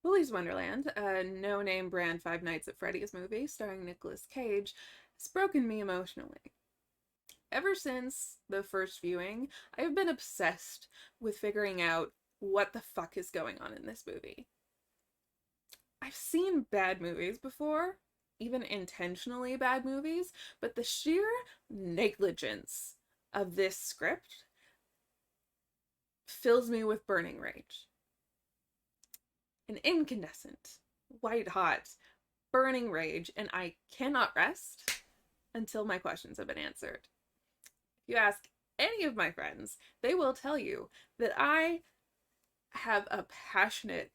Willy's Wonderland, a no-name brand Five Nights at Freddy's movie starring Nicolas Cage, has broken me emotionally. Ever since the first viewing, I've been obsessed with figuring out what the fuck is going on in this movie. I've seen bad movies before, even intentionally bad movies, but the sheer negligence of this script fills me with burning rage. An incandescent, white hot, burning rage, and I cannot rest until my questions have been answered. If you ask any of my friends, they will tell you that I have a passionate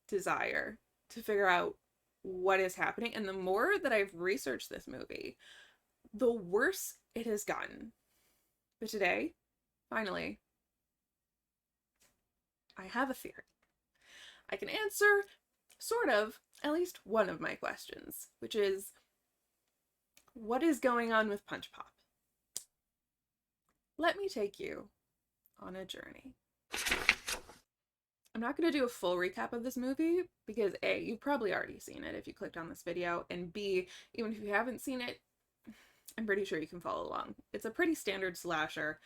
desire to figure out what is happening. And the more that I've researched this movie, the worse it has gotten. But today, finally, I have a theory. I can answer, sort of, at least one of my questions, which is, what is going on with Punch Pop? Let me take you on a journey. I'm not going to do a full recap of this movie because A, you've probably already seen it if you clicked on this video, and B, even if you haven't seen it, I'm pretty sure you can follow along. It's a pretty standard slasher,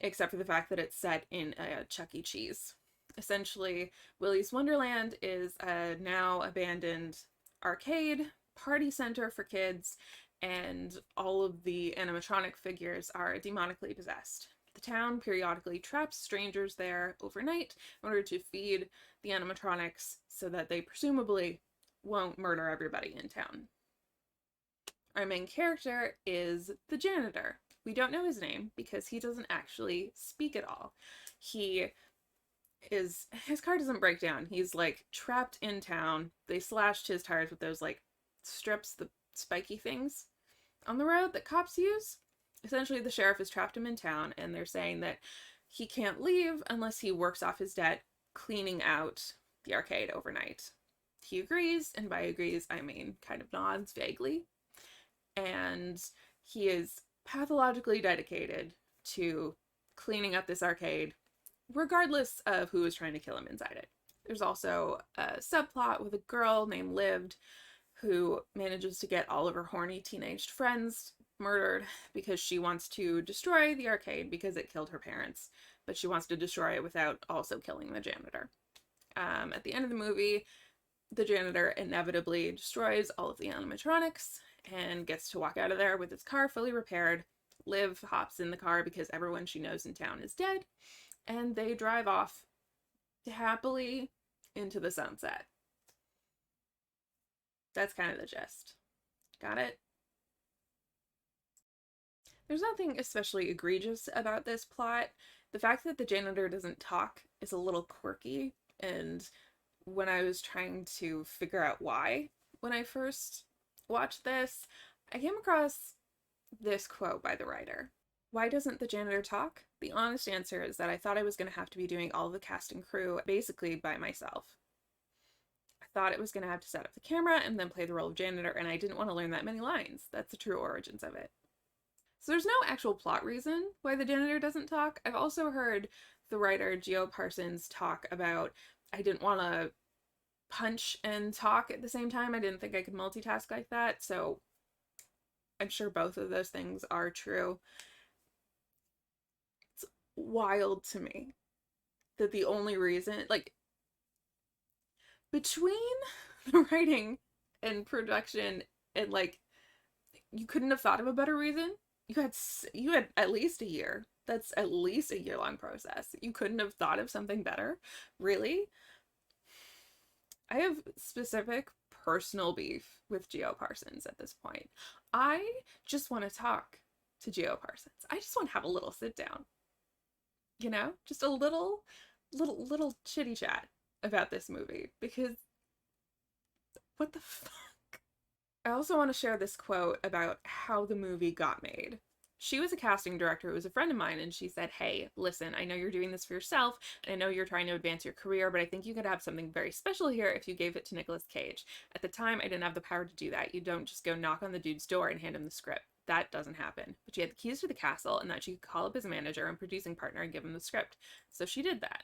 except for the fact that it's set in a Chuck E. Cheese. Essentially, Willy's Wonderland is a now abandoned arcade party center for kids, and all of the animatronic figures are demonically possessed. The town periodically traps strangers there overnight in order to feed the animatronics so that they presumably won't murder everybody in town. Our main character is the janitor. We don't know his name because he doesn't actually speak at all. His car doesn't break down. He's like trapped in town. They slashed his tires with those like strips, the spiky things on the road that cops use. Essentially, the sheriff has trapped him in town, and they're saying that he can't leave unless he works off his debt cleaning out the arcade overnight. He agrees, and by agrees, I mean kind of nods vaguely. And he is pathologically dedicated to cleaning up this arcade, regardless of who is trying to kill him inside it. There's also a subplot with a girl named Lived who manages to get all of her horny teenaged friends murdered because she wants to destroy the arcade because it killed her parents, but she wants to destroy it without also killing the janitor. At the end of the movie, the janitor inevitably destroys all of the animatronics and gets to walk out of there with his car fully repaired. Liv hops in the car because everyone she knows in town is dead, and they drive off happily into the sunset. That's kind of the gist. Got it? There's nothing especially egregious about this plot. The fact that the janitor doesn't talk is a little quirky, and when I was trying to figure out why when I first watched this, I came across this quote by the writer. Why doesn't the janitor talk? The honest answer is that I thought I was going to have to be doing all the cast and crew basically by myself. I thought it was going to have to set up the camera and then play the role of janitor, and I didn't want to learn that many lines. That's the true origins of it. So there's no actual plot reason why the janitor doesn't talk. I've also heard the writer Geo Parsons talk about, I didn't want to punch and talk at the same time. I didn't think I could multitask like that. So I'm sure both of those things are true. It's wild to me that the only reason, like, between the writing and production and like, you couldn't have thought of a better reason. You had at least a year. That's at least a year-long process. You couldn't have thought of something better? Really? I have specific personal beef with Geo Parsons at this point. I just want to talk to Geo Parsons. I just want to have a little sit down. You know? Just a little chitty chat about this movie, because what the fuck? I also want to share this quote about how the movie got made. She was a casting director who was a friend of mine, and she said, hey, listen, I know you're doing this for yourself, and I know you're trying to advance your career, but I think you could have something very special here if you gave it to Nicolas Cage. At the time, I didn't have the power to do that. You don't just go knock on the dude's door and hand him the script. That doesn't happen. But she had the keys to the castle, and that she could call up his manager and producing partner and give him the script. So she did that.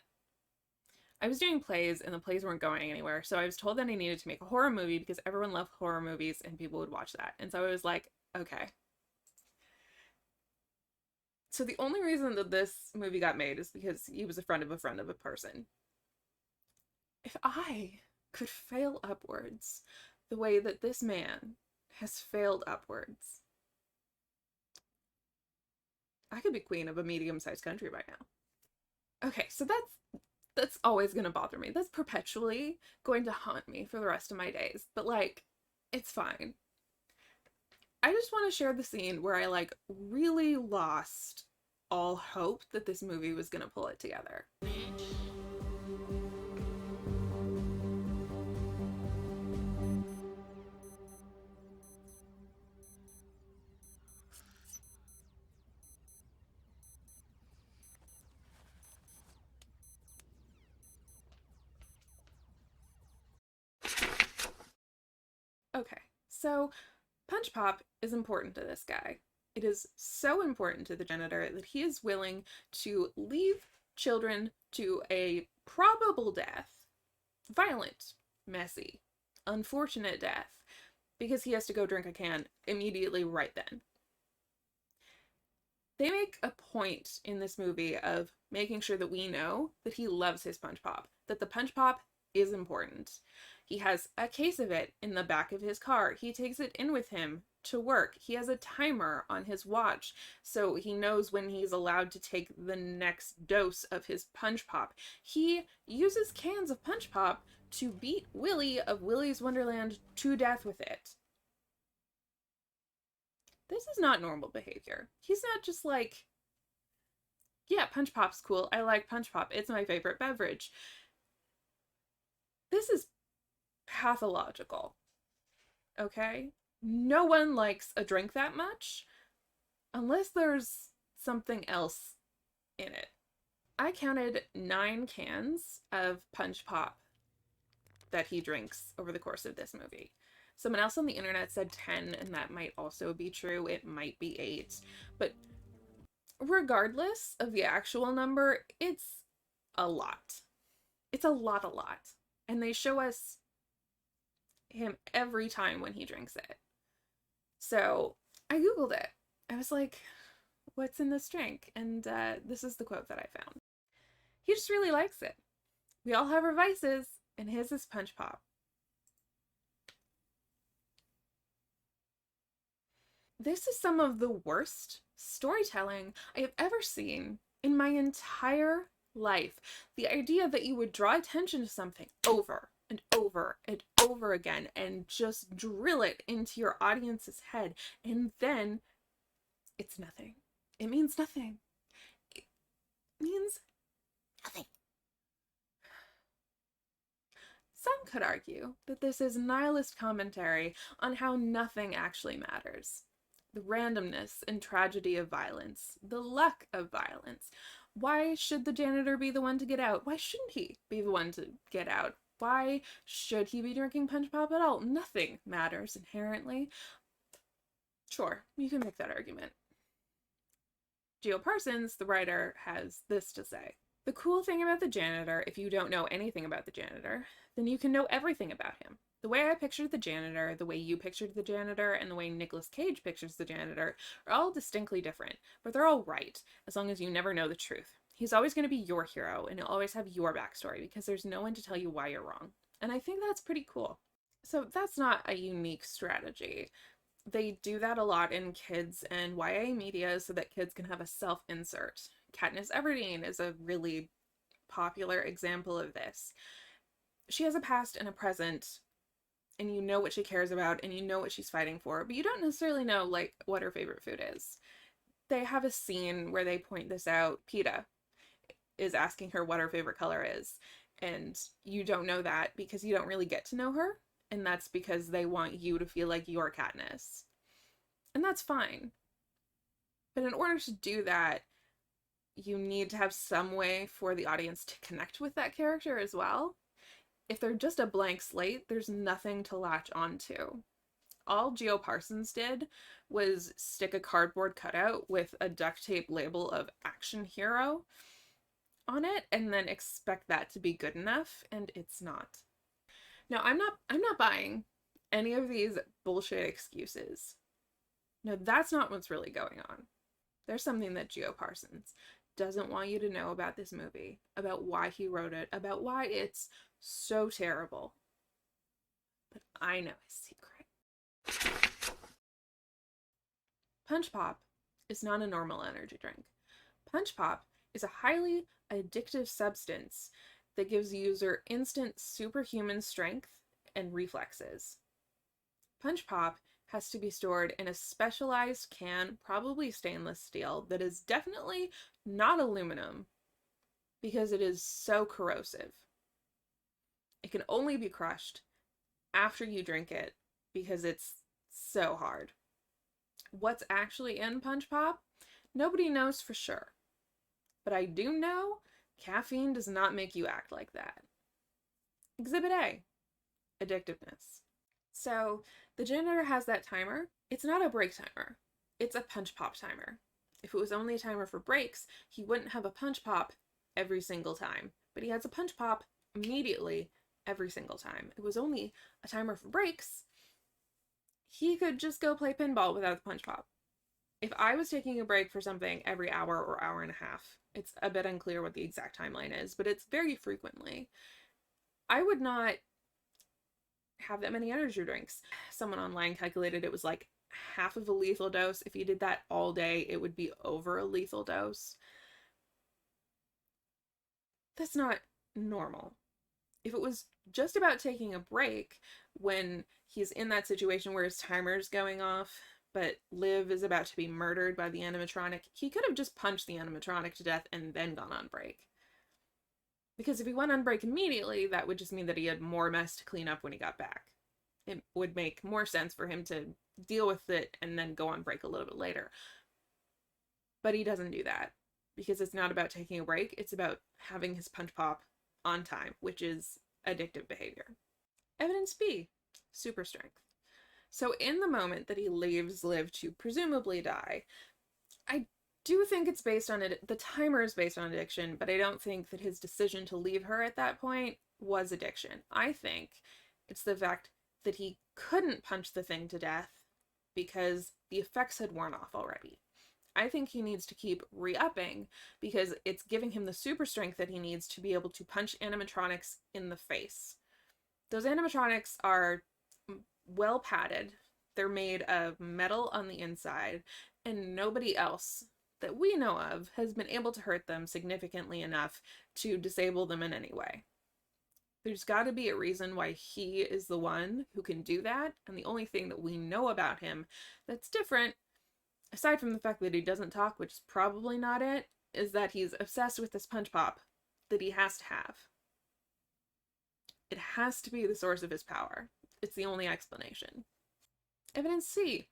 I was doing plays and the plays weren't going anywhere. So I was told that I needed to make a horror movie because everyone loved horror movies and people would watch that. And so I was like, okay. So the only reason that this movie got made is because he was a friend of a person. If I could fail upwards the way that this man has failed upwards, I could be queen of a medium-sized country by now. Okay, so that's always going to bother me. That's perpetually going to haunt me for the rest of my days. But like, it's fine. I just want to share the scene where I like really lost all hope that this movie was going to pull it together. Okay, so Punch Pop is important to this guy. It is so important to the janitor that he is willing to leave children to a probable death, violent, messy, unfortunate death, because he has to go drink a can immediately right then. They make a point in this movie of making sure that we know that he loves his Punch Pop, that the Punch Pop is important. He has a case of it in the back of his car. He takes it in with him to work. He has a timer on his watch, so he knows when he's allowed to take the next dose of his Punch Pop. He uses cans of Punch Pop to beat Willy of Willy's Wonderland to death with it. This is not normal behavior. He's not just like, yeah, Punch Pop's cool. I like Punch Pop. It's my favorite beverage. This is pathological. Okay? No one likes a drink that much unless there's something else in it. I counted 9 cans of Punch Pop that he drinks over the course of this movie. Someone else on the internet said 10, and that might also be true. It might be 8. But regardless of the actual number, it's a lot. It's a lot. And they show us him every time when he drinks it. So I Googled it. I was like, what's in this drink? And this is the quote that I found. He just really likes it. We all have our vices, and his is Punch Pop. This is some of the worst storytelling I have ever seen in my entire life. The idea that you would draw attention to something over and over and over again and just drill it into your audience's head, and then it's nothing. It means nothing. It means nothing. Some could argue that this is nihilist commentary on how nothing actually matters. The randomness and tragedy of violence, the luck of violence. Why should the janitor be the one to get out? Why shouldn't he be the one to get out? Why should he be drinking Punch Pop at all? Nothing matters inherently. Sure, you can make that argument. Geo Parsons, the writer, has this to say. The cool thing about the janitor, if you don't know anything about the janitor, then you can know everything about him. The way I pictured the janitor, the way you pictured the janitor, and the way Nicolas Cage pictures the janitor are all distinctly different, but they're all right, as long as you never know the truth. He's always going to be your hero, and he'll always have your backstory, because there's no one to tell you why you're wrong. And I think that's pretty cool. So that's not a unique strategy. They do that a lot in kids and YA media so that kids can have a self-insert. Katniss Everdeen is a really popular example of this. She has a past and a present, and you know what she cares about, and you know what she's fighting for, but you don't necessarily know, like, what her favorite food is. They have a scene where they point this out. Peeta is asking her what her favorite color is, and you don't know that because you don't really get to know her, and that's because they want you to feel like you're Katniss. And that's fine. But in order to do that, you need to have some way for the audience to connect with that character as well. If they're just a blank slate, there's nothing to latch onto. All Geo Parsons did was stick a cardboard cutout with a duct tape label of action hero on it and then expect that to be good enough, and it's not. Now, I'm not buying any of these bullshit excuses. No, that's not what's really going on. There's something that Geo Parsons doesn't want you to know about this movie, about why he wrote it, about why it's so terrible. But I know his secret. Punch Pop is not a normal energy drink. Punch Pop is a highly addictive substance that gives the user instant superhuman strength and reflexes. Punch Pop has to be stored in a specialized can, probably stainless steel, that is definitely not aluminum because it is so corrosive. It can only be crushed after you drink it because it's so hard. What's actually in Punch Pop? Nobody knows for sure. But I do know caffeine does not make you act like that. Exhibit A, addictiveness. So the janitor has that timer. It's not a break timer. It's a Punch Pop timer. If it was only a timer for breaks, he wouldn't have a Punch Pop every single time. But he has a Punch Pop immediately every single time. If it was only a timer for breaks, he could just go play pinball without the Punch Pop. If I was taking a break for something every hour or hour and a half, it's a bit unclear what the exact timeline is, but it's very frequently, I would not have that many energy drinks. Someone online calculated it was like half of a lethal dose. If you did that all day, it would be over a lethal dose. That's not normal. If it was just about taking a break when he's in that situation where his timer's going off, but Liv is about to be murdered by the animatronic, he could have just punched the animatronic to death and then gone on break. Because if he went on break immediately, that would just mean that he had more mess to clean up when he got back. It would make more sense for him to deal with it and then go on break a little bit later. But he doesn't do that because it's not about taking a break. It's about having his Punch Pop on time, which is addictive behavior. Evidence B, super strength. So in the moment that he leaves Liv to presumably die, I do think it's based on it. The timer is based on addiction, but I don't think that his decision to leave her at that point was addiction. I think it's the fact that he couldn't punch the thing to death because the effects had worn off already. I think he needs to keep re-upping because it's giving him the super strength that he needs to be able to punch animatronics in the face. Those animatronics are well padded. They're made of metal on the inside, and nobody else that we know of has been able to hurt them significantly enough to disable them in any way. There's got to be a reason why he is the one who can do that, and the only thing that we know about him that's different, aside from the fact that he doesn't talk, which is probably not it, is that he's obsessed with this Punch Pop that he has to have. It has to be the source of his power. It's the only explanation. Evidence C.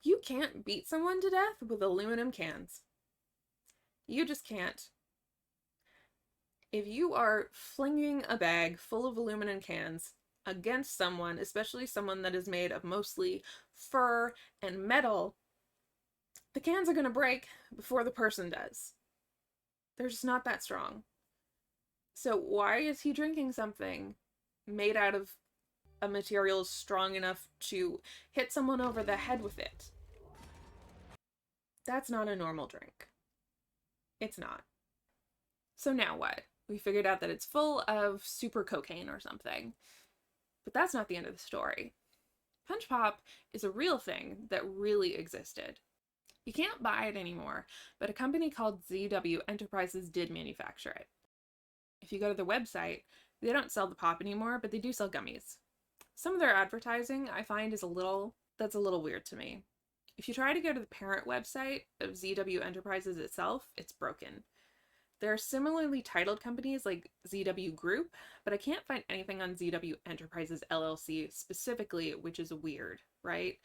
You can't beat someone to death with aluminum cans. You just can't. If you are flinging a bag full of aluminum cans against someone, especially someone that is made of mostly fur and metal, the cans are going to break before the person does. They're just not that strong. So why is he drinking something made out of a material strong enough to hit someone over the head with it? That's not a normal drink. It's not. So now what? We figured out that it's full of super cocaine or something. But that's not the end of the story. Punch Pop is a real thing that really existed. You can't buy it anymore, but a company called ZW Enterprises did manufacture it. If you go to their website, they don't sell the pop anymore, but they do sell gummies. Some of their advertising I find that's a little weird to me. If you try to go to the parent website of ZW Enterprises itself, it's broken. There are similarly titled companies like ZW Group, but I can't find anything on ZW Enterprises LLC specifically, which is weird, right?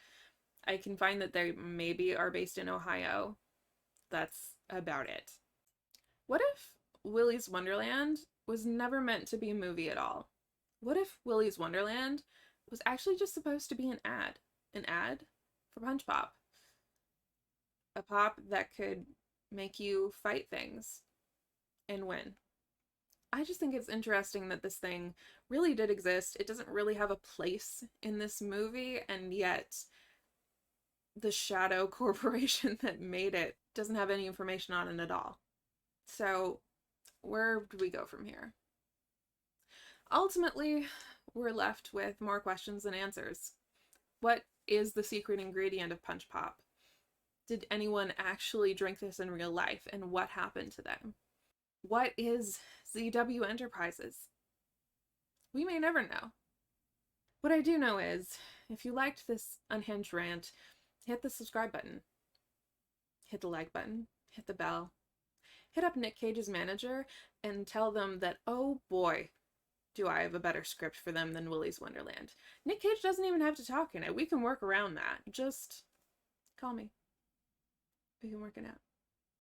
I can find that they maybe are based in Ohio. That's about it. What if Willy's Wonderland was never meant to be a movie at all? What if Willy's Wonderland was actually just supposed to be an ad? An ad for Punch Pop. A pop that could make you fight things and win. I just think it's interesting that this thing really did exist. It doesn't really have a place in this movie, and yet the shadow corporation that made it doesn't have any information on it at all. So, where do we go from here? Ultimately, we're left with more questions than answers. What is the secret ingredient of Punch Pop? Did anyone actually drink this in real life, and what happened to them? What is ZW Enterprises? We may never know. What I do know is, if you liked this unhinged rant, hit the subscribe button, hit the like button, hit the bell, hit up Nick Cage's manager and tell them that, oh boy, do I have a better script for them than Willy's Wonderland. Nick Cage doesn't even have to talk in it. We can work around that. Just call me. We can work it out.